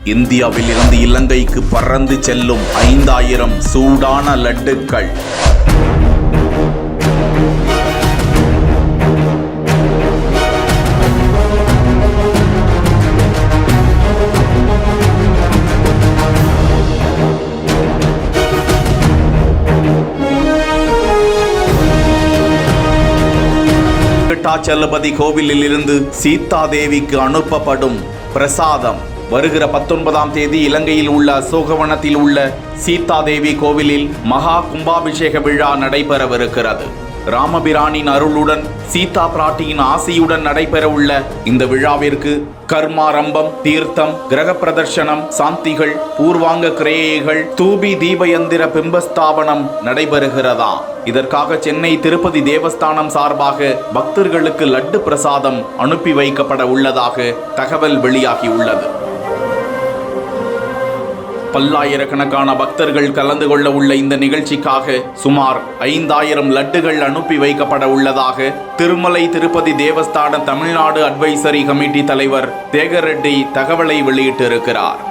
இந்தியாவில் இருந்து இலங்கைக்கு பறந்து செல்லும் 5000 சூடான லட்டுக்கள். வெங்கடாச்சலபதி கோவிலில் இருந்து சீதாதேவிக்கு அனுப்பப்படும் பிரசாதம். வருகிற 19ஆம் தேதி இலங்கையில் உள்ள அசோகவனத்தில் உள்ள சீதாதேவி கோவிலில் மகா கும்பாபிஷேக விழா நடைபெறவிருக்கிறது. ராமபிரானின் அருளுடன் சீதா பிராட்டியின் ஆசியுடன் நடைபெற உள்ள இந்த விழாவிற்கு கர்மாரம்பம், தீர்த்தம், கிரக பிரதர்ஷனம், சாந்திகள், பூர்வாங்க கிரியைகள், தூபி தீபயந்திர பிம்பஸ்தாபனம் நடைபெறுகிறதா. இதற்காக சென்னை திருப்பதி தேவஸ்தானம் சார்பாக பக்தர்களுக்கு லட்டு பிரசாதம் அனுப்பி வைக்கப்பட உள்ளதாக தகவல் வெளியாகியுள்ளது. பல்லாயிரக்கணக்கான பக்தர்கள் கலந்து கொள்ள உள்ள இந்த நிகழ்ச்சிக்காக சுமார் 5000 லட்டுகள் அனுப்பி வைக்கப்பட உள்ளதாக திருமலை திருப்பதி தேவஸ்தான தமிழ்நாடு அட்வைசரி கமிட்டி தலைவர் தேகரெட்டி தகவலை வெளியிட்டிருக்கிறார்.